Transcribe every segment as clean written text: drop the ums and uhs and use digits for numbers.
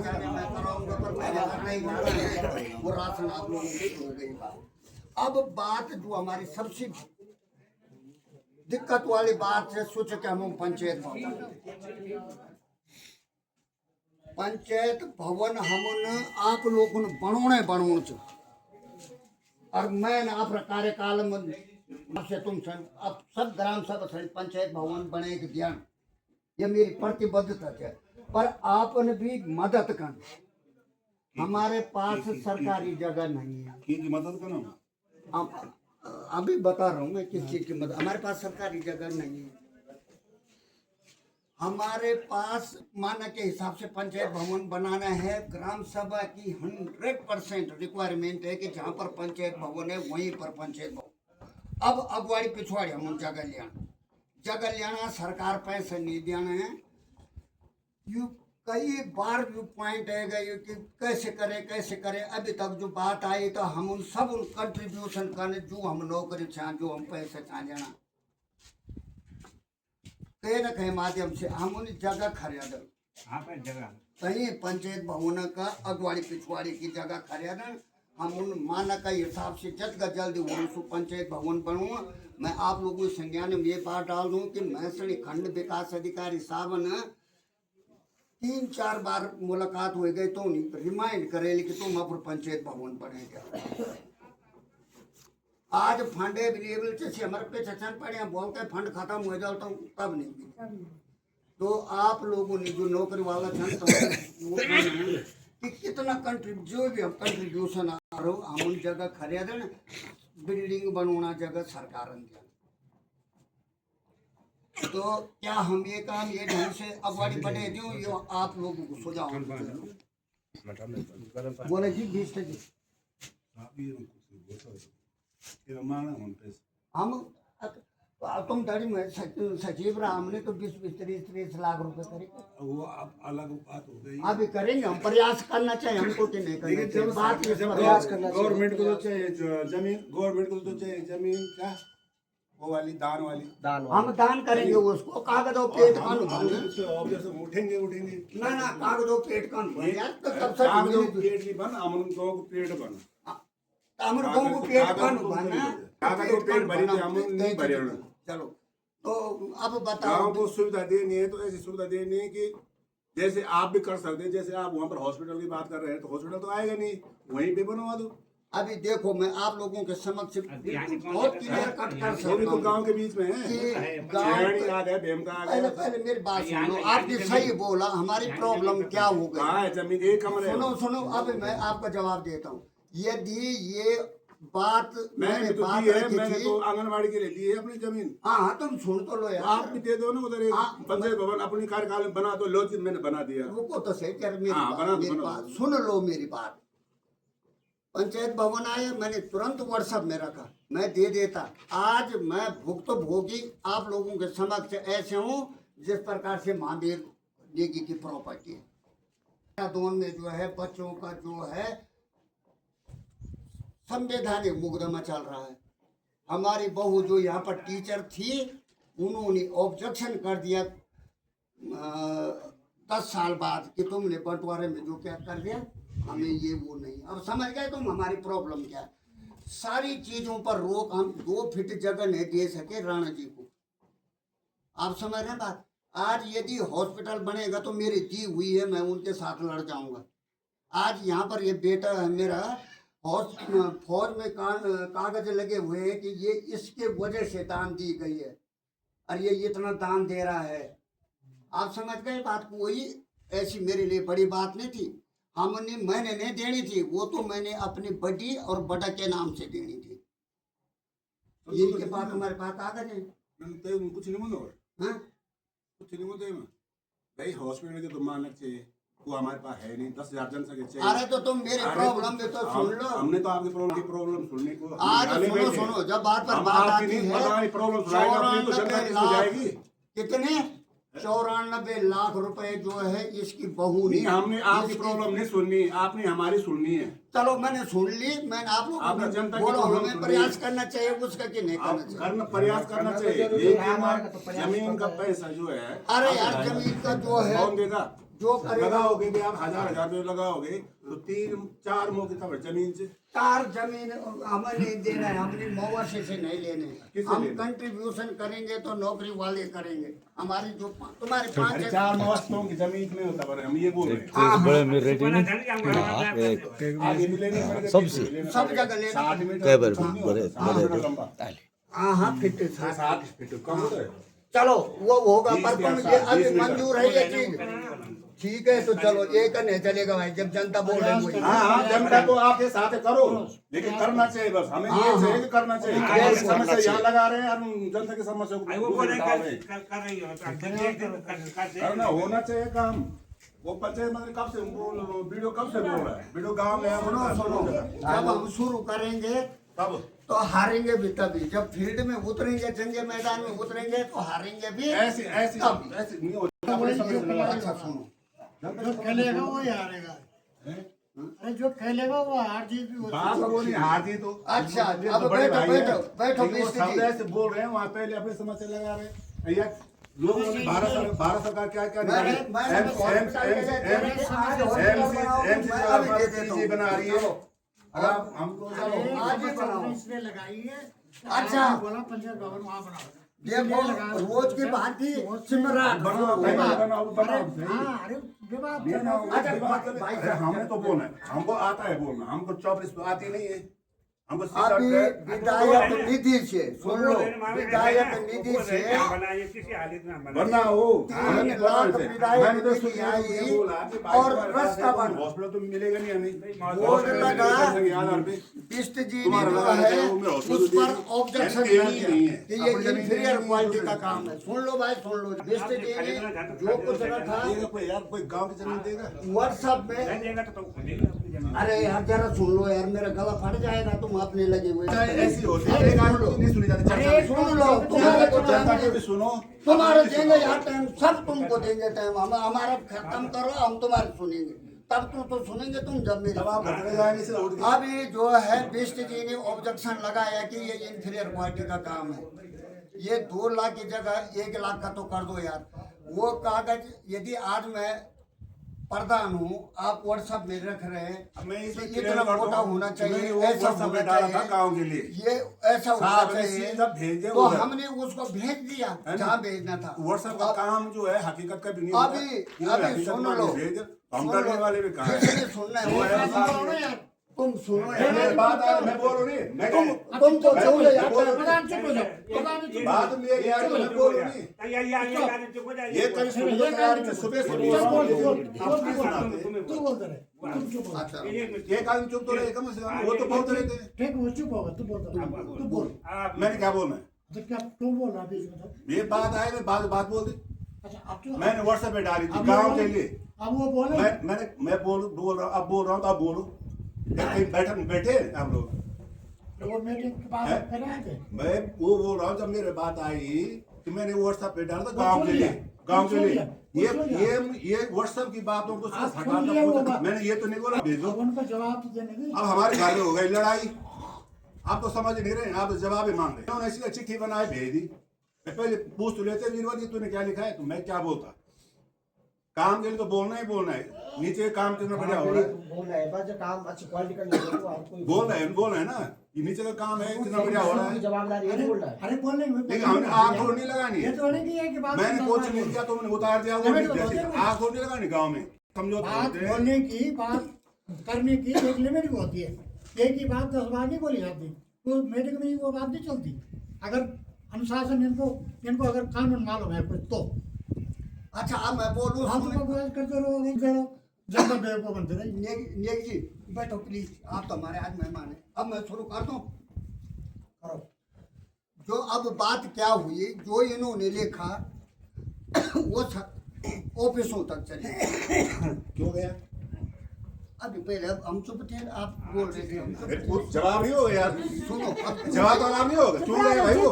परेशानी मैं कराऊंगा, पर मैंने घर नहीं माना है, वो राशन आप लोगों की हो गई बात। अब बात जो हमारी सबसे दिक्कत वाली बात है, सोच के हम पंचायत भवन हमन आप लोगों ने बनोने च और मैं आप कार्यकाल में से तुम अब सब ग्राम सभा पंचायत भवन बने के ध्यान, ये मेरी प्रतिबद्धता है। पर आपने भी मदद कर, हमारे पास सरकारी जगह नहीं है की मदद करना। अभी बता रहा हूँ मैं किस चीज की मदद। हमारे पास सरकारी जगह नहीं है, हमारे पास माना के हिसाब से पंचायत भवन बनाना है। ग्राम सभा की 100% रिक्वायरमेंट है कि जहाँ पर पंचायत भवन है वहीं पर पंचायत भवन। अब अगवाड़ी पिछवाड़ी हम जगह लेना सरकार पैसे नहीं देना है। यू कई बार व्यू पॉइंट है कि कैसे करें। अभी तक जो बात आई तो हम उन सब उन कंट्रीब्यूशन करने जो हम नौकरी चाह, जो हम पैसे चाह लेना, कहीं न कहीं माध्यम से हम उन जगह खरीदन, कहीं पंचायत भवन का अगवाड़ी पिछवाड़ी की जगह खरीदन। हम उन मानक का हिसाब से जल्द जल्दी वो पंचायत भवन बनूँ। मैं आप लोगों के संज्ञान में ये बात डाल दूँ कि मैसणी खंड विकास अधिकारी साहब ने 3-4 बार मुलाकात हो गई तो रिमाइंड करे कि तुम अपन पंचायत भवन बनेगा। आज फंड अवेलेबल से हमारे पे चचन पड़े हैं, बोलते फंड खत्म हो जाता हूँ तब नहीं। तो आप लोगों ने जो नौकरी वाला छन वो कि कितना जो भी हम कंट्रीब्यूशन आ रहा हो हम उन जगह खरीदन, बिल्डिंग बनवाना जगह सरकार ने। तो क्या हम ये काम ये ढंग से अगवाड़ी बढ़े दूं, ये आप लोगों को सुझाव बोले जी 20 हम तुम दाड़ी में सचिव रहा, हमने तो 20-30 लाख रुपए करे। वो अलग बात हो गई, अभी करेंगे हम, प्रयास करना चाहिए हमको कि नहीं करना चाहिए। बात प्रयास करना, गवर्नमेंट को तो चाहिए जमीन, गवर्नमेंट को तो चाहिए जमीन, क्या वो वाली दान हम दान करेंगे उसको। कागजों पेट कान उठेंगे ना कागजों पेट कान कागजों पेट नहीं बन, हम लोगों को पेट बन, हमर गांव को पेट कान बना, कागजों पेट भरी हम नहीं भरे। चलो तो अब बताओ, गांव को सुविधा देनी है तो ऐसी सुविधा देनी है कि जैसे आप भी कर सकते हैं। जैसे आप वहाँ पर हॉस्पिटल की बात कर रहे हैं तो हॉस्पिटल तो आएगा नहीं, वहीं पे बनवा दो। अभी देखो मैं आप लोगों के समक्ष बहुत क्लियर कट कर सकता हूं, तो गांव के बीच में है, पहले मेरी बात सुनो। आपने सही बोला, हमारी प्रॉब्लम क्या हो गई जमीन एक कमरे। सुनो अब मैं आपका जवाब देता हूँ। यदि ये बात मैंने तो दी है, मैंने तो आंगनबाड़ी के लिए दी है अपनी जमीन। हाँ तुम सुन तो लो यार, आप भी दे दो ना उधर एक पंचायत भवन अपनी कार्यकाल में बना दो। लो मैंने बना दिया, रुको तो सही कर मेरी बात सुन लो। मेरी बात, पंचायत भवन आए मैंने तुरंत व्हाट्सएप में रखा, मैं दे देता। आज मैं भुक्तभोगी आप लोगों के समक्ष ऐसे हूँ जिस प्रकार से महावीर नेगी की प्रॉपर्टी है। दोन में जो है बच्चों का जो है संवैधानिक मुकदमा चल रहा है। हमारी बहू जो यहाँ पर टीचर थी उन्होंने ऑब्जेक्शन कर दिया 10 साल बाद कि तुमने बंटवारे में जो क्या कर दिया हमें ये वो नहीं। अब समझ गए तुम हमारी प्रॉब्लम क्या है। सारी चीजों पर रोक हम 2 फीट जगह नहीं दे सके राणा जी को, आप समझ रहे हैं बात। आज यदि हॉस्पिटल बनेगा तो मेरी दी हुई है, मैं उनके साथ लड़ जाऊंगा। आज यहाँ पर ये बेटा है मेरा, फौज में कागज लगे हुए हैं कि ये इसके वजह से दान दी गई है और ये इतना दान दे रहा है। आप समझ गए बात। कोई ऐसी मेरे लिए बड़ी बात नहीं थी, मैंने नहीं देनी थी, वो तो मैंने अपनी बड़ी और बड़ा के नाम से देनी थी। इनके पास हमारे पास कागज है, कुछ नहीं बोलो, कुछ नहीं बोलते भाई। हॉस्पिटल के तो मानक चाहिए, वो हमारे पास है नहीं। 10,000 जनसंख्या चाहिए। अरे तो तुम मेरे प्रॉब्लम में तो सुन लो। हमने तो आपकी प्रॉब्लम सुनने को आज सुनो जब बात पर बात आती है, प्रॉब्लम सुनाएगी। कितने 94 लाख रुपए जो है इसकी बहू ने। हमने आपकी प्रॉब्लम नहीं सुननी, आपने हमारी सुननी है। चलो मैंने सुन ली, मैंने आप लोग जनता बोलो हमें प्रयास करना चाहिए उसका कि नहीं करना चाहिए। प्रयास करना चाहिए। जमीन का पैसा जो है, अरे यार जमीन का जो है कौन देगा? जो करेगा लगाओगे भी आप 1000 रुपये लगाओगे तो 3-4 मो की तब जमीन से 4 जमीन हमें नहीं देना है, हमने मवासी से नहीं लेने। किससे हम लेने? कंट्रीब्यूशन करेंगे तो नौकरी वाले करेंगे। हमारी जो तुम्हारे 5 4 मवास्तों की जमीन में होता पर हम ये बोल रहे हैं बड़े में रेडी नहीं आगे भी लेने पड़ेगा सबसे सब जगह लेना। 60 मीटर कई बार नहीं बड़े होता, 60 मीटर लंबा हाँ फिट है। 60 फीट कम होता है। चलो वो होगा, 20 पर तुम मीटर, ये 20 अभी मीटर। मंजूर है ये चीज, ठीक है तो चलो ये नहीं चलेगा भाई, जब जनता बोल रही है हाँ हाँ जनता तो आपके साथ करो, लेकिन करना चाहिए बस हमें ये चाहिए कि करना चाहिए। हाँ, आपकी समस्या यहाँ लगा रहे हैं, हम जनता की समस्या को करना होना चाहिए काम। वो पंचायत मंत्री कब से वीडियो कब से बोल रहा है, वीडियो गाँव में सुनो, जब हम शुरू करेंगे तब तो हारेंगे भी तभी, जब फील्ड में उतरेंगे, जंगे मैदान में उतरेंगे तो हारेंगे भी ऐसी ऐसी तभी। ऐसी नहीं होता। अपनी समस्या नहीं होता। अच्छा सुनो, जो खेलेगा वो ही हारेगा। अरे जो खेलेगा वो हार जीत भी होती बात है। वो नहीं हार जी तो अच्छा, ये अब तो बड़े बैठो, भाई हैं। बैठो, बैठो, लेकिन वो मिस्त्री शब्द जी। ऐसे बोल रहे हैं, वहाँ पहले अपनी समस्या लगा रहे हैं। या लोगों ने भारत सरकार क्या क्या बना रही है। अब आप हमको अरे आज ही बनाओ। इसने लगाई है। अच्छा। बोला पंचायत भवन वहाँ बनाओ। देखो रोज की भांति सिमरन बनाओ बनाओ बनाओ हाँ अरे विवाद अच्छा, अरे हमने तो बोलना है, हमको आता है बोलना, हमको 24 आती नहीं है, हमको अभी विधायक निधि से सुन लो, विधायक निधि से वरना हो 3 लाख विधायक मैंने तो निधि आई बोला और रास्ता बना। हॉस्पिटल तो मिलेगा नहीं हमें, बोर्ड लगा, आधार पे बिस्ट जी ने तुम्हारा जो लगा है है, वो मेरा उस हॉस्पिटल पर दे- ऑब्जेक्शन ऐसे कर ही दिया नहीं है। कि ये अपनी जमीन इंफीरियर नहीं क्वालिटी का है। काम है। सुन लो भाई, सुन लो, बिस्ट जी ने जो कुछ रखा देगा कोई यार, कोई गांव की जमीन देगा। व्हाट्सएप में, अरे यार जरा सुन लो यार, मेरा गला फट जाएगा, तुम अपने लगे हुए ऐसी होती है, एक आदमी की नहीं सुनी जाती चर्चा अरे में। सुन लो, तुम्हारे को जनता की भी देंगे, सुनो, तुम्हारे देंगे यार टाइम, सब तुमको देंगे टाइम, हम हमारा खत्म करो, हम तुम्हारे सुनेंगे, तब तो सुनेंगे तुम जब मेरी। तब आप घटने जाएंगे इसलिए उठ गए। अभी जो है बिस्ट जी ने ऑब्जेक्शन लगाया कि ये इंफीरियर क्वालिटी का काम है, ये 2 लाख की जगह 1 लाख का तो कर दो यार। वो कागज यदि आज मैं प्रधान हूँ, आप व्हाट्सएप में रख रहे हैं, मैं इसे तो इतना मोटा होना चाहिए, ऐसा WhatsApp होना में डाला था चाहिए, गांव के लिए। ये ऐसा होना साहब ने चाहिए, सीधा भेजे तो उधर। हमने उसको भेज दिया है ना? जहाँ भेजना था। व्हाट्सएप का काम जो है हकीकत का भी नहीं अभी होता। अभी हकीकत सुन का लो, भेज, हम सुन करने लो, वाले भी कहाँ किसी हैं? ने सुनना वो है है, साहब। तुम सुनो ये मेरी बात है, मैं बोल रही नहीं, मैं तुम तो चुप हो जाते हो। प्रधान चुप हो जाओ। प्रधान चुप हो बात जाओ। मेरी यार, मैं बोल रही नहीं। ये कभी सुन लो यार, मैं सुबह से बोल रहा हूँ, आप नहीं सुनाते। तू बोलता रहे, तुम चुप हो। अच्छा, एक आदमी चुप तो रहे कम से कम, वो तो बहुत रहते हैं। ठीक है, वो चुप होगा, तू बोलता रहे। तू बोल। मैंने क्या बोलना है? तो क्या तू बोल रहा बीच में तो? ये बात आई, मैं बात बोल दी। अच्छा अब तू मैंने व्हाट्सएप पे डाली थी अब गांव वो के बोले- लिए। अब वो बोले मैं बोल रहा हूँ, अब बोल रहा हूँ, तो अब बोलो। कहीं बैठे आप लोग। वो मीटिंग के बाद है? फिर आएंगे। मैं वो बोल रहा हूँ, जब मेरे बात आई कि मैंने व्हाट्सएप पे डाला था गांव के लिए, गांव के लिए। ये व्हाट्सएप की बातों को आप हटा सुन लिया वो बात। मैंने ये तो नहीं बोला भेजो। अब उनको जवाब तो देने दे। अब हमारे घर में हो गई लड़ाई, आप तो समझ नहीं रहे, आप तो जवाब ही मांग रहे। उन्होंने इसलिए चिट्ठी बनाई भेज दी। मैं पहले पूछ तो लेते वीरवा जी तूने क्या लिखा है, तो मैं क्या बोलता। काम के लिए तो बोलना ही बोलना है, नीचे काम कितना बढ़िया हो रहा है, बोल रहे हैं, बस जो काम अच्छी क्वालिटी का नहीं है, वो आपको बोल रहे हैं ना, ये नीचे का काम है कितना बढ़िया हो रहा है। जवाबदारी है बोल रहा है। अरे बोलने में लेकिन हमने आग थोड़ी नहीं लगानी ये है। तो नहीं है कि बात मैंने कुछ नहीं किया, तुमने उतार दिया, वो नहीं, नहीं नहीं, किया। नहीं, आग थोड़ी नहीं लगानी गाँव में, समझो बात बोलने की, बात करने की एक लिमिट भी होती है। एक ही बात 10 बार नहीं बोली जाती, तो मीटिंग में वो बात नहीं चलती। अगर अनुशासन इनको अगर कानून मालूम है कुछ तो अच्छा अब मैं बोलूँ, आप तो बहस करते रहो, जनता बेवकूफ बनते रहे। नेक जी बैठो प्लीज, आप तो हमारे आज मेहमान हैं। अब मैं शुरू कर दूं, करो। जो अब बात क्या हुई, जो इन्होंने लिखा वो ऑफिसों तक चले। क्यों गया? अभी पहले अब हम चुप थे, आप बोल रहे थे, हम चुप फिर थे। वो जवाब नहीं होगा यार, सुनो अब जवाब तो आराम नहीं होगा। क्यों गए भाई वो?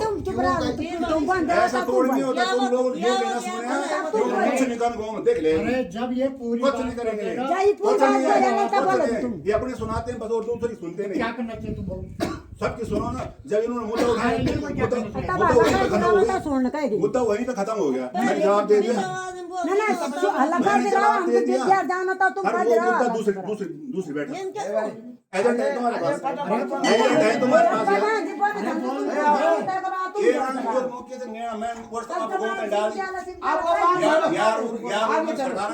ऐसा थोड़ी नहीं होता, तुम लोग ये भी ना सुने हैं, तुम कुछ नहीं कर गाँव में देख ले, अरे जब ये पूरी कुछ बात नहीं करेंगे। करेगा, कुछ नहीं है, ये अपने सुनाते हैं बस, और दूसरी सुनते नहीं। क्या करना चाहिए तुम बोलो। सबकी सुनो ना, जब इन्होंने मुद्दा उठाया, हाँ, ये तो क्या करना चाहिए? मुद्दा वहीं पे खत्म हो गया, मुद्दा वहीं पे खत्म हो गया। मैंने जवाब दे दिया, ना ना हल्ला कर दे रहा हम तो जिधर जाना था तुम हर कर वो रहा मुद्दा दूसरी बैठक एजेंट है तुम्हारे पास एजेंट है तुम्हारे पास ये वो मौके से नया मैं व्हाट्सएप आपको कौन डाल यार सरकार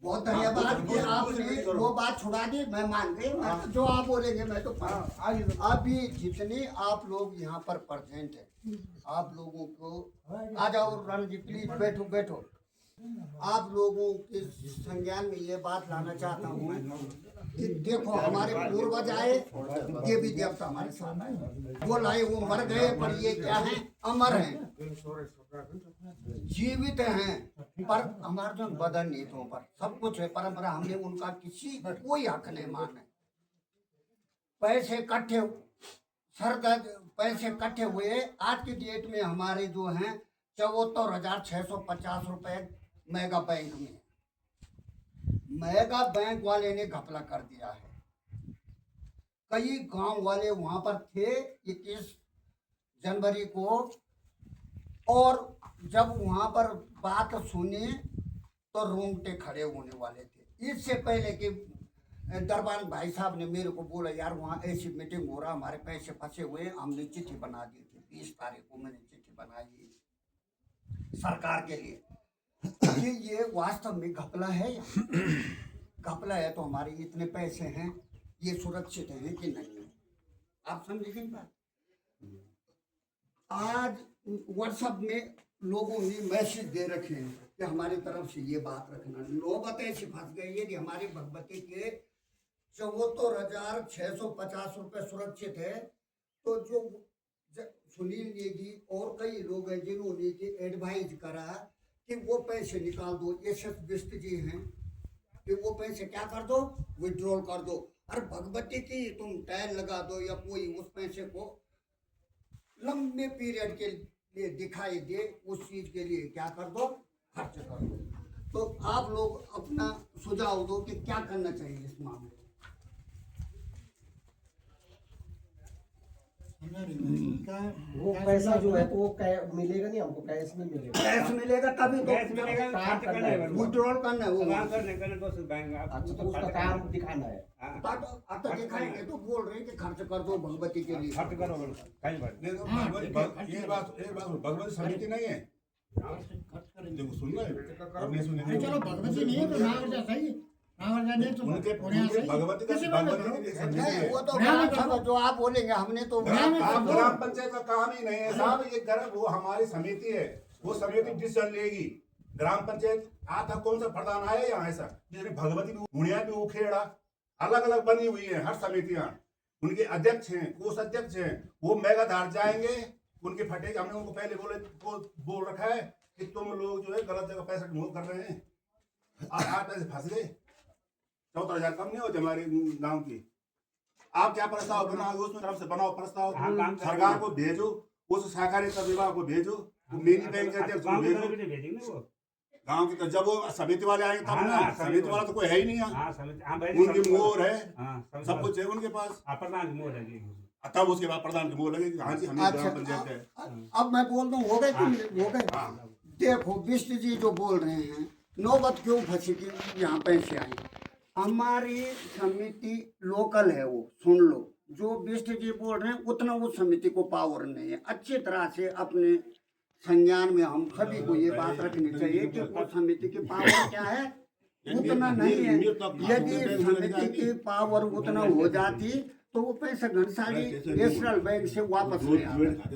बहुत धन्यवाद कि आपने वो बात छुड़ा दी। मैं मान गई, मैं तो जो आप बोलेंगे मैं तो अभी जितने आप लोग यहाँ पर प्रेजेंट है, आप लोगों को आ जाओ रणजी प्लीज बैठो बैठो। आप लोगों के संज्ञान में ये बात लाना चाहता हूँ कि देखो हमारे पूर्वज आए, देवी देवता हमारे साथ आए, वो लाए वो मर गए पर ये क्या है, अमर हैं, जीवित हैं, पर हमारे जो बदन नीतियों पर सब कुछ है, परंपरा हमने उनका किसी कोई हक नहीं माना। पैसे इकट्ठे सरदर्द पैसे इकट्ठे हुए, आज की डेट में हमारे जो हैं 74,650 रुपए मेगा बैंक में। मेगा बैंक वाले ने घपला कर दिया है। कई गांव वाले वहां पर थे 21 जनवरी को, और जब वहां पर बात सुनी तो रोंगटे खड़े होने वाले थे। इससे पहले कि दरबान भाई साहब ने मेरे को बोला यार वहाँ ऐसी मीटिंग हो रहा, हमारे पैसे फंसे हुए, हमने चिट्ठी बना दी थी। 20 तारीख को मैंने चिट्ठी बनाई सरकार के लिए कि ये वास्तव में घपला है या घपला है, तो हमारे इतने पैसे हैं, ये सुरक्षित हैं कि नहीं है, आप समझेंगे बात। आज व्हाट्सएप में लोगों ने मैसेज दे रखे हैं कि हमारी तरफ से ये बात रखना। नौबत ऐसी फंस गई है कि हमारे भगवती के 74,650 रुपए सुरक्षित है, तो जो सुनील नेगी और कई लोग हैं जिन्होंने एडवाइज करा कि वो पैसे निकाल दो, यशस बिष्ट जी हैं कि वो पैसे क्या कर दो, विड्रॉल कर दो। और भगवती की तुम टैग लगा दो या कोई उस पैसे को लंबे पीरियड के लिए दिखाई दे, उस चीज के लिए क्या कर दो, खर्च कर दो। तो आप लोग अपना सुझाव दो कि क्या करना चाहिए इस मामले में। वो पैसा जो है तो वो मिलेगा नहीं, हमको कैश में मिलेगा। कैश मिलेगा तभी तो काम करना है, विड्रॉल करना है वो। अच्छा तो उसका काम दिखाना है। तो दिखाएंगे तो बोल रहे हैं कि खर्च कर दो भगवती के लिए। खर्च करो ये बात भगवती समिति नहीं है, देखो सुन रहे अब नहीं सुने। चलो भगवती नहीं है तो नागरजा सही, नागरजा नहीं तो उनके भगवती का नहीं, वो तो जो आप बोलेंगे हमने तो ग्राम पंचायत का काम ही नहीं है साहब, ये वो हमारी समिति है, वो समिति डिसीजन लेगी। ग्राम पंचायत आता कौन सा प्रधान आया यहाँ ऐसा, जिसने भगवती की उड़िया भी उखेड़ा, अलग अलग बनी हुई है हर समितियां, उनके अध्यक्ष हैं, कोष अध्यक्ष हैं, वो मेगाधार जाएंगे, उनके फटेंगे। हमने उनको पहले बोल रखा है कि तुम लोग जो है गलत जगह पैसा मूव कर रहे हैं, आप पैसे फंस गए। 14,000 कम नहीं होते हमारे गांव की। आप क्या प्रस्ताव बनाओगे, उसमें तरफ से बनाओ प्रस्ताव, सरकार को भेजो, उस सहकारिता विभाग को भेजो, मेरी बैंक के अध्यक्ष को भेजो गांव की। तो जब वो समिति वाले आएंगे तब ना, समिति वाला तो कोई है ही नहीं, उनकी मोहर है, सब कुछ है उनके पास, तब उसके बाद प्रधान की मोहर लगेगी। हाँ जी हमें ग्राम पंचायत है। अब मैं बोल दूं हो गए तुम हो गए। देखो बिष्ट जी जो बोल रहे हैं, नौबत क्यों फंसी कि यहाँ पैसे आए, हमारी समिति लोकल है, वो सुन लो, जो बिष्ट जी बोल रहे हैं उतना उस समिति को पावर नहीं है। अच्छी तरह से अपने संज्ञान में हम सभी को ये बात रखनी चाहिए कि उस समिति की पावर क्या है, उतना नहीं है। यदि समिति की पावर उतना हो जाती तो वो पैसा घनसाली नेशनल बैंक से वापस नहीं आता।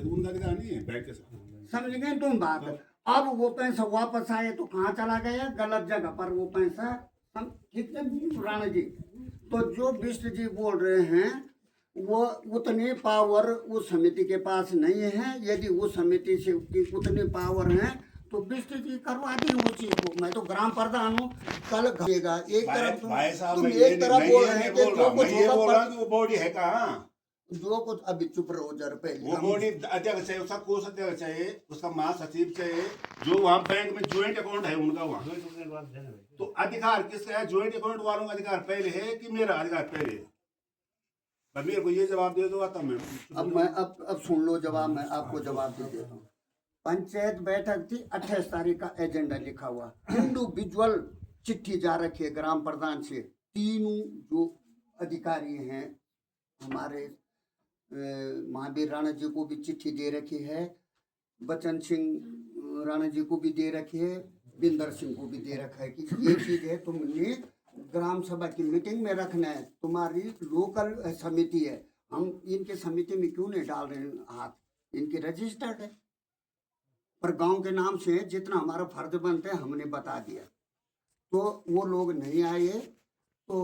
समझ गए तुम बात। अब वो पैसा वापस आए तो कहाँ चला गया, गलत जगह पर वो पैसा। कितने राणा जी, तो जो बिष्ट जी बोल रहे हैं वो उतनी पावर उस समिति के पास नहीं है। यदि उस समिति से उतनी पावर है तो बिष्ट जी करवा दी उस चीज को। मैं तो ग्राम प्रधान हूँ, कल घटेगा। एक तरफ तुम एक तरफ बोल रहे हैं कि जो कुछ होगा वो बॉडी है कहाँ, जो कुछ अभी चुप रहो जरा पहले। वो बॉडी अध्यक्ष चाहिए, उसका कोष अध्यक्ष चाहिए, उसका महासचिव चाहिए, जो वहाँ बैंक में ज्वाइंट अकाउंट है उनका वहाँ। तो अधिकार किसका है, ज्वाइंट अकाउंट वालों का अधिकार पहले है कि मेरा अधिकार पहले है? मेरे को ये जवाब दे दो तब मैं। अब सुन लो जवाब, मैं आपको जवाब दे देता हूँ। पंचायत बैठक थी 28 तारीख का एजेंडा लिखा हुआ, इंडिविजुअल चिट्ठी जा रखी है ग्राम प्रधान से, तीनों जो अधिकारी हैं हमारे महावीर राणा जी को भी चिट्ठी दे रखी है, बचन सिंह राणा जी को भी दे रखी है, बिंदर सिंह को भी दे रखा है कि ये चीज है तुमने ग्राम सभा की मीटिंग में रखना है, तुम्हारी लोकल समिति है, हम इनके समिति में क्यों नहीं डाल रहे हैं हाथ, इनके रजिस्टर्ड है, पर गांव के नाम से जितना हमारा फर्ज बनता है हमने बता दिया, तो वो लोग नहीं आए, तो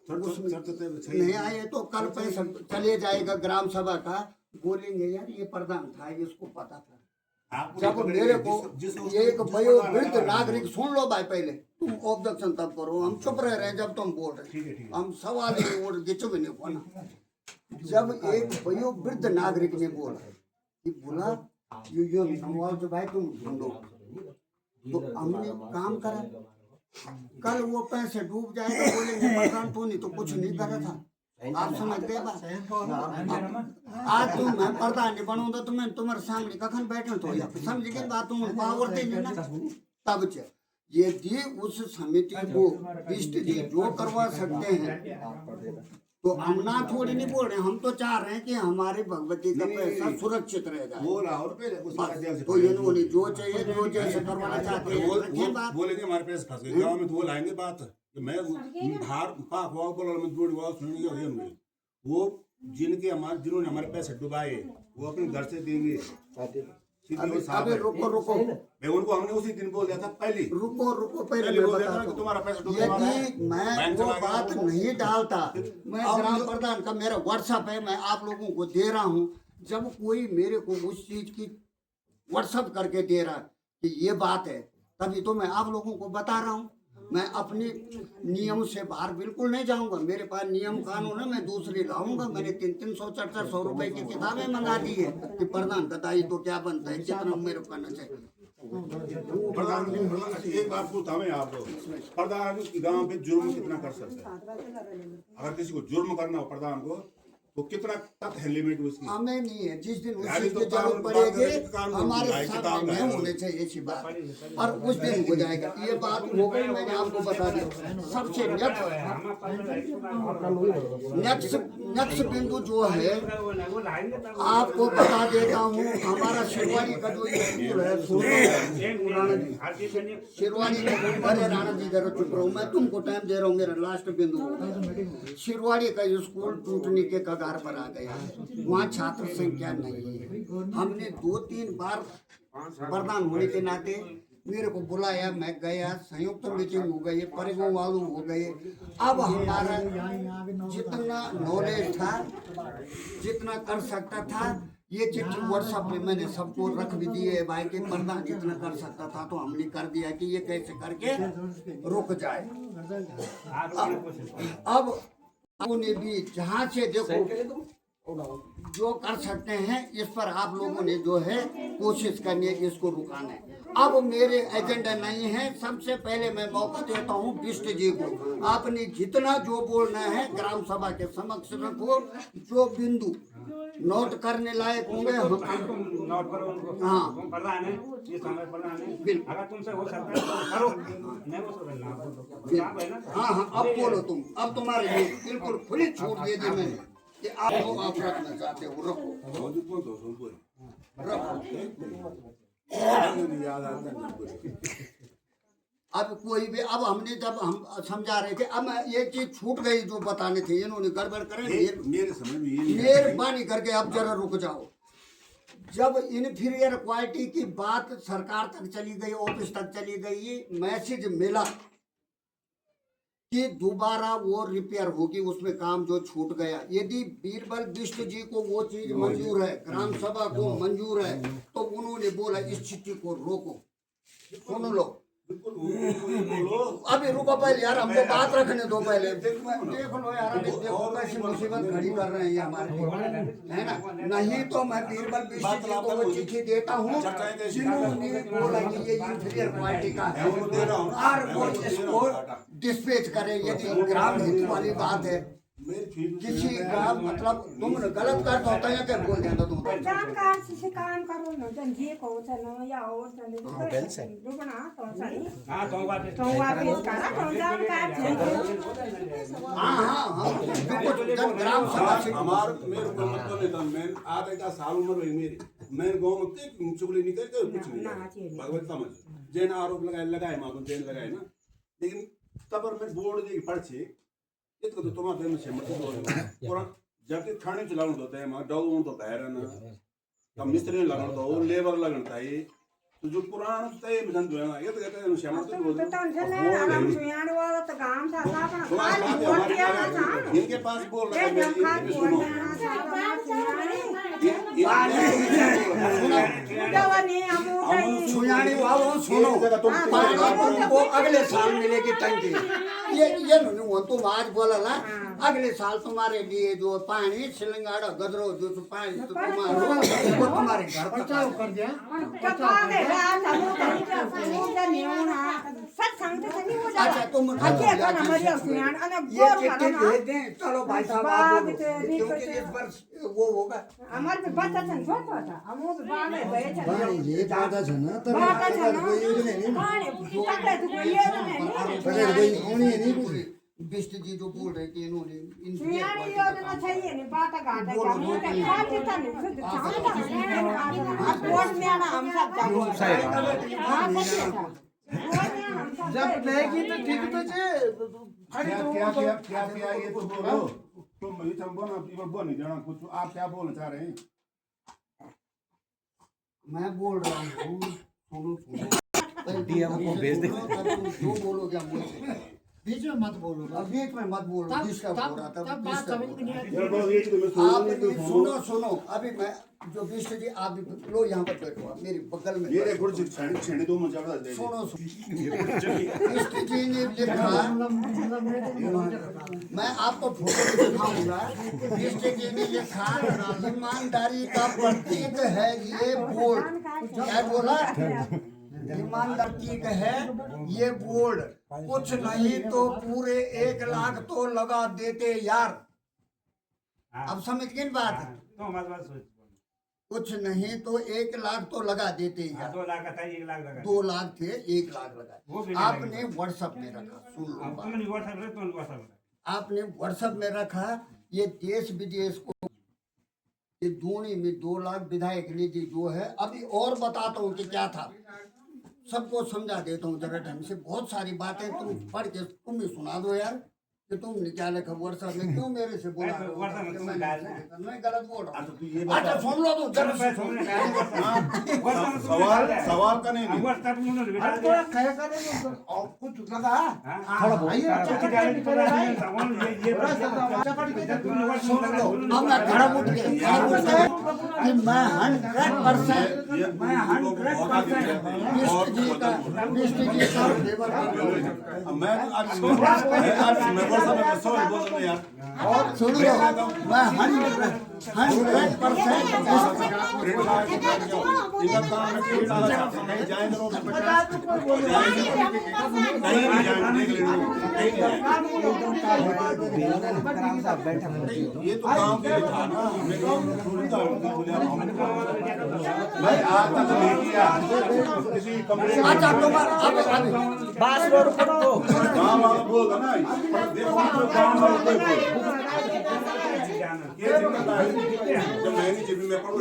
नहीं आए तो कल पैसा चले जाएगा ग्राम सभा का, बोलेंगे यार ये प्रधान था, इसको पता था। जब मेरे को एक वयोवृद्ध नागरिक, सुन लो भाई पहले, तुम ऑब्जेक्शन तब करो, हम चुप रह रहे हैं जब तुम बोल रहे, हम सवाल ही और गिचो भी नहीं बोला। जब एक वयोवृद्ध नागरिक ने बोला कि बोला यो नवाब जो भाई तुम ढूंढो, तो हमने काम करा, कल वो पैसे डूब जाएगा, बोलेंगे प्रधान तू नहीं तो कुछ नहीं करा था, आप समझते बात। आज तुम मैं प्रधान नहीं बनूंगा तो मैं तुम्हारे सामने कखन बैठे तो समझ गए बात, तुम पावर दे ना तब यदि उस समिति को इष्ट जी जो करवा सकते हैं, तो हम ना थोड़ी नहीं बोल रहे, हम तो चाह रहे हैं कि हमारे भगवती का पैसा सुरक्षित रह जाए, तो इन्होंने जो चाहिए जो जैसे करवाना चाहते हैं बोलेंगे हमारे पैसे फंस गए गाँव में, तो वो लाएंगे बात कि मैं बाहर पाक हुआ बोला मैं दूर हुआ सुनेंगे, वो जिन्होंने हमारे पैसे डुबाए वो अपने घर से देंगे। अबे रुको मैं उनको हमने उसी दिन बोल दिया था, पहले रुको पहले मैं बता दूं, तुम्हारा पैसा यदि मैं वो बात नहीं डालता, मैं ग्राम प्रधान का मेरा व्हाट्सएप है, मैं आप लोगों को दे रहा हूँ, जब कोई मेरे को उस चीज की व्हाट्सएप करके दे रहा कि ये बात है, तभी तो मैं आप लोगों को बता रहा हूँ। मैं अपने नियम से बाहर बिल्कुल नहीं जाऊंगा, मेरे पास नियम कानून है, मैं दूसरी लाऊंगा। मैंने 300-400 रुपए की किताबें मंगा दी है कि प्रधान का दायित्व तो क्या बनता है, कितना मेरे को करना चाहिए। प्रधान एक बात पूछता हूँ आप लोग, प्रधान गांव पे जुर्म कितना कर सकते हैं? अगर किसी को जुर्म करना हो प्रधान को तो कितना तक है लिमिट उसकी? हमें नहीं है, जिस दिन उस चीज की जरूरत पड़ेगी हमारे सामने नहीं होने चाहिए ऐसी बात, और उस दिन हो जाएगा। ये बात हो गई, मैंने आपको बता दिया। सबसे नेक्स्ट बिंदु जो है आपको बता देता हूँ, हमारा शिरवाड़ी का जो स्कूल है, शिरवाड़ी का, अरे राणा जी जरा चुप रहो, मैं तुमको टाइम दे रहा हूँ, मेरा लास्ट बिंदु। शिरवाड़ी का स्कूल टूटने के कगार पर आ गया है, वहाँ छात्र संख्या नहीं है। हमने 2-3 बार प्रधान होने के नाते मेरे को बुलाया, मैं गया, संयुक्त मीटिंग हो गई, परिवहन वालों हो गए। अब हमारा जितना नॉलेज था, जितना कर सकता था, ये चिट्ठी व्हाट्सएप में मैंने सबको रख भी दी है भाई के प्रधान जितना कर सकता था तो हमने कर दिया कि ये कैसे करके रुक जाए। अब उन्हें भी जहाँ से देखो जो कर सकते हैं, इस पर आप लोगों ने जो है कोशिश करनी है इसको रुकाना है। अब मेरे एजेंडा नहीं है, सबसे पहले मैं मौका देता हूँ बिष्ट जी को, आपने जितना जो बोलना है ग्राम सभा के समक्ष रखो, जो बिंदु नोट करने लायक होंगे हम नोट करो उनको। हाँ प्रधान है, ये समय प्रधान है, अगर तुमसे हो सकता है तो करो, नहीं हो सकता ना बोलो। हाँ अब बोलो तुम, अब तुम्हारे लिए बिल्कुल खुली छूट दे दी मैंने कि आप रखना चाहते हो रखो। अब कोई भी, अब हमने जब हम समझा रहे थे, अब ये चीज छूट गई जो बताने थे, इन्होंने गड़बड़ करे, मेरे समझ में मेहरबानी करके अब जरा रुक जाओ। जब इन्फीरियर क्वालिटी की बात सरकार तक चली गई, ऑफिस तक चली गई, मैसेज मिला कि दोबारा वो रिपेयर होगी, उसमें काम जो छूट गया, यदि बीरबल बिष्ट जी को वो चीज मंजूर है, ग्राम सभा को मंजूर है, तो उन्होंने बोला इस चिट्ठी को रोको। सुन लो, अभी रुको पहले यार, हमको बात रखने दो पहले। देख लो यार, अभी देखो कैसी मुसीबत खड़ी कर रहे हैं ये हमारे, है ना? नहीं तो मैं बीरबल बिष्ट जी को वो चिट्ठी देता हूँ जिन्होंने बोला कि ये इंफीरियर क्वालिटी का है, और वो इसको डिस्पैच करे। यदि ग्राम हित वाली बात है मेरी फीस किसी का मतलब तुमने गलत कर तो होता है क्या बोल देता तुम जानकार से काम करो न जन जे को न या और जन दुगना तो सही हाँ तो बात है तो वापस करा तो जानकार थे हाँ देखो जब ग्राम सभा से हमार मेरे को मतलब नहीं था मैं आधे का साल उम्र हुई मेरी मैं गाँव में चुगली नहीं करके कुछ नहीं भगवत समझ जैन आरोप लगाए मानो जैन लगाए ना लेकिन तब मैं बोर्ड जो पढ़ छे इतको तो तुम्हारे में से मतलब और जब तक खाने चलाउन होता है मां डाउन तो बाहर ना तब मिस्त्री लगन तो और लेबर लगन था ये तो जो पुराना तय में जन है ये तो कहते हैं श्याम तो बोल तो टेंशन है आराम सुयाण वाला तो काम था अपना खाली वोट देना था इनके पास बोल रहा है ये जब खाली वोट देना था हम सुयानी वालों सुनो वो अगले साल मिलेगी टंकी ये नहीं वो तुम आज बोला ना अगले साल तुम्हारे लिए जो पानी सिलंगाड़ा गदरो जो पानी तो तुम्हारे वो तुम्हारे घर तक बचाव कर दिया अच्छा तुम ये चिट्ठी भेज दें चलो भाई साहब आप बोलो क्योंकि इस वर्ष वो होगा हमारे बच्चा छन छोटा था हम वो बागे गए छन ये बाधा छ न तर बाटा छन कोही योजना नहीं पानी तकले तो कोई ये नहीं तर कोही आउने नहीं कुछ बिष्ट जी जो बोल रहे थे इन्होंने सुयानी योजना चाहिए नहीं बाटा घाटा का मुंह पे खाते था नहीं शुद्ध चाहता आप वोट में आना हम सब जाओ जब लेगी तो ठीक तो छे क्या ये तो बोलो तुम ये तुम बोल नहीं जाना कुछ आप क्या बोलना चाह रहे हैं मैं बोल रहा हूँ सुनो डीएम को भेज दे जो बोलोगे मुझे बीच में मत बोलो अब बीच में मत बोलो जिसका बोल रहा था तब बात समझ में नहीं आप आती सुनो अभी मैं जो बिष्ट जी आप लो यहाँ पर बैठो मेरी बगल में ये देखो छेड़ी दो मुझे ज्यादा दे सुनो बिष्ट जी ने लिखा मैं आपको फोटो दिखाऊंगा बिष्ट जी ने लिखा ईमानदारी का प्रतीक है ये बोर्ड क्या बोला ईमानदार प्रतीक है ये बोर्ड कुछ नहीं तो पूरे 1 लाख तो लगा देते यार अब समझ गए बात तो हमारे बात सोच कुछ नहीं तो 1 लाख तो लगा देते यार 2 लाख का था 1 लाख लगा 2 लाख थे 1 लाख वो भी लगा नहीं आपने व्हाट्सएप में रखा सुन लो अब बात। तुमने व्हाट्सएप रे तुमने व्हाट्सएप आपने व्हाट्सएप में रखा ये देश विदेश को ये दोनों में 2 लाख विधायक निधि जो है अभी और बताता हूँ कि क्या था सबको समझा देता हूँ जरा ढंग से बहुत सारी बातें तुम पढ़ के तुम ही सुना दो यार कि तुमने क्या लिखा व्हाट्सएप में क्यों मेरे से बोला अरे तो WhatsApp में तुमने डाल दिया। मैं गलत बोल रहा अच्छा, तो ये हूँ बता। अच्छा सुन लो तो जरा से सुन तुमने डाल दिया सवाल का नहीं व्हाट्सएप में उन्होंने डाल अरे दिया थोड़ा खया करे और कुछ लगा थोड़ा भाई कुछ डाल के थोड़ा सवाल ये तुमने सुन लो अब मैं खड़ा उठ गया कि मैं 100% मैं 100% बिष्ट जी का फेवर मैं आज और सुन लो मैं 100% ये तो काम के लिए था ना मैं काम में थोड़ी मैं आज तक नहीं किया किसी कंपनी अच्छा तुम्हारा अब बास रो रुको काम वाला बोल ना देखो तो काम वाला बोल ये जिम्मेदारी जब मैंने जब मैं पढ़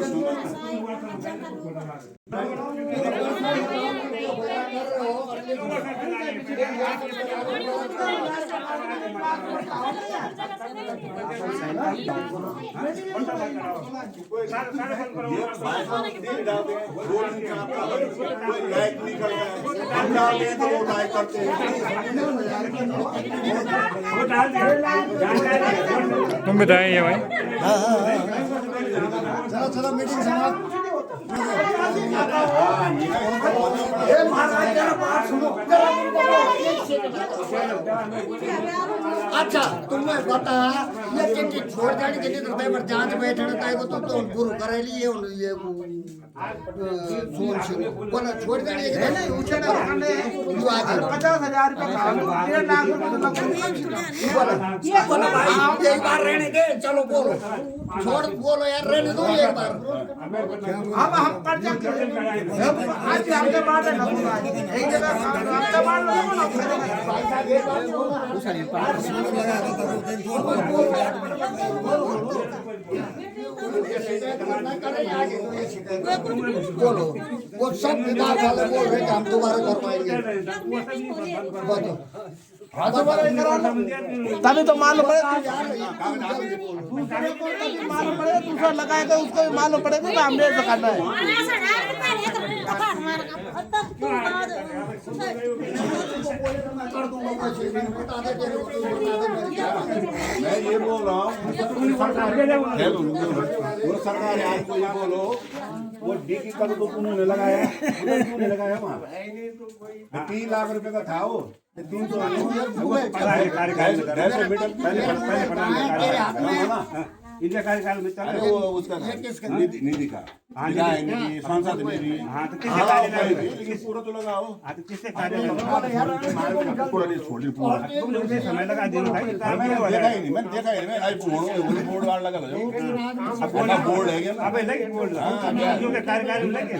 तुम बताएं ये भाई चलो चलो मीटिंग समाप्त ये महाराज जरा बात सुनो अच्छा तुम्हें बता ये चिट्ठी छोड़ जानी कितनी देर पर जांच बैठने ताई को तो गुरु करे लिए ये सोन सिंह बोला छोड़ जानी है नहीं उछे जो आज 50,000 रुपये खा लो, 1.5 लाख रुपये तो लगभग बोलो भाई एक बार रहने दे, चलो बोलो छोड़ बोलो यार, रहने दो एक बार। हम पर्चा आज आपके बात है लगूंगा एक जगह आपका मान लो ना बोलो वो सब विभाग वाले बोल रहे हैं कि हम दोबारा करवाएंगे। तभी तो मालूम पड़ेगा, मालूम पड़ेगा दूसरा लगाएगा उसको भी मालूम पड़ेगा कि हमने ऐसा करना है। मैं ये बोल रहा हूँ वो सरकार आज को ये बोलो वो डीकी का तो उन्होंने लगाया उन्होंने लगाया वहाँ 3 लाख रुपए का था वो 300 इनके कार्यकाल में चल वो उसका निधि का निधि सांसद निधि हाँ तो किससे कार्यकाल पूरा तो लगाओ हाँ तो किससे कार्यकाल पूरा नहीं छोड़ी पूरा तुमने मुझे समय लगा देना भाई काम मैंने नहीं देखा ही नहीं मैंने देखा ही नहीं मैं आई बोर्ड वाला लगा लो अब बोर्ड है क्या अबे लगे बोल रहा जो के कार्यकाल में लगे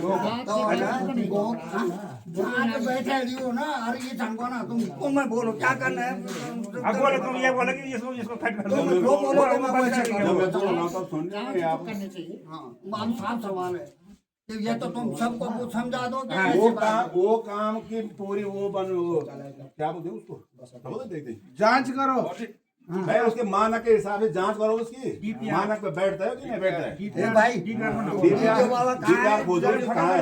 बैठे हो ना, अरे ये झंगो ना तुम मैं बोलो क्या करना है। अब बोलो तुम ये बोलो कि इसको कट कर दो जो बोलो तो मैं वैसे करूँ। मैं बोल रहा हूँ तो सुन रहे आप हाँ मान साफ सवाल है कि ये तो तुम सबको वो समझा दो कि ऐसी बात है। वो काम की पूरी वो बन वो क्या बोलते हैं उसको देखते हैं जांच करो मैं उसके मानक के हिसाब से जांच करो उसकी मानक पे बैठता है कि नहीं बैठता है ए भाई वीडियो वाला कहाँ है? कहाँ है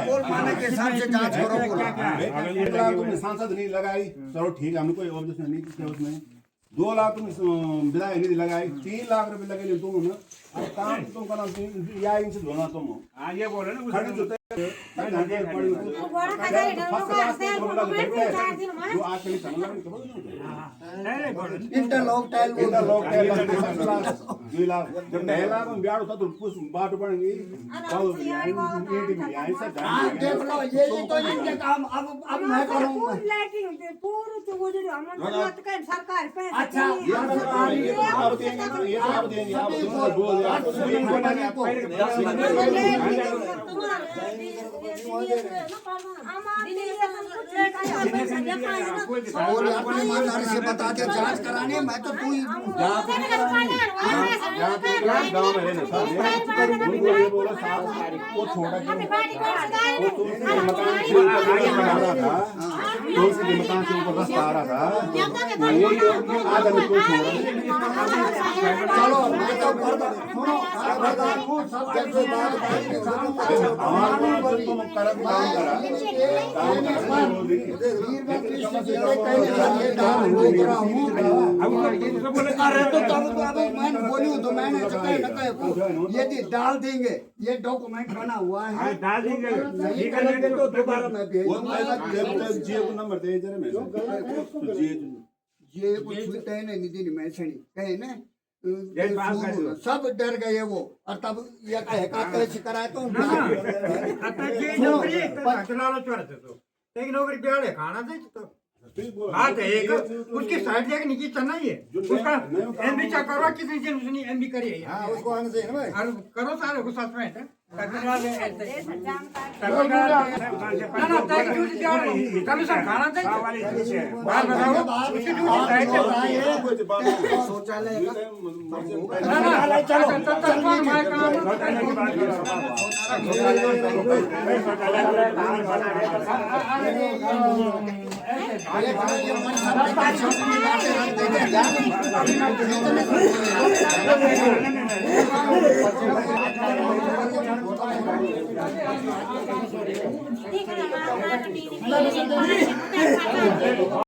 बोल मानक के हिसाब से जांच करो पूरा। तुमने सांसद नहीं लगाई चलो ठीक है हमने कोई ऑब्जेक्शन नहीं किया उसमें 2 लाख तुम विधायक निधि लगाई 3 लाख रुपए लगे नहीं तुम ना अब काम तुम करना या इनसे धोना तुम हाँ ये बोलो ना खड़े जो आजकल इंटरलॉक टाइल वो इंटरलॉक टाइल 2 लाख जब 2 लाख में ब्याह होता तो कुछ बात पड़ेंगी हाँ देख लो ये तो इनके काम अब मैं करूँगा। सरकार अच्छा और अपनी ईमानदारी से बता दे जांच कराने मैं तो तू ही वो छोटा मकान से ऊपर रास्ता आ रहा था आधा में कोई छोड़ा चलो मैं तो सुनो सब जैसे बात तुम कर्म काम करा अरे तो तब मैंने बोलूं तो मैंने यदि डाल देंगे ये डॉक्यूमेंट बना हुआ है डाल देंगे तो दोबारा मैं भेज नंबर दे जरा मैं ये कुछ छूटते हैं नहीं निधि में कहे ना सब डर गए वो और तब ये कहे का कैसे कराए तो एक नौकरी बिहाड़े खाना चाहिए तो बात है एक उसकी साइड जाके नीचे चलना ही है उसका एमबी चेक करो कितनी दिन उसने एमबी करी है हां उसको आने चाहिए ना भाई करो सारे को साथ में कमीशन खाना चाहिए बात बताओ शौचालय चलो ठीक है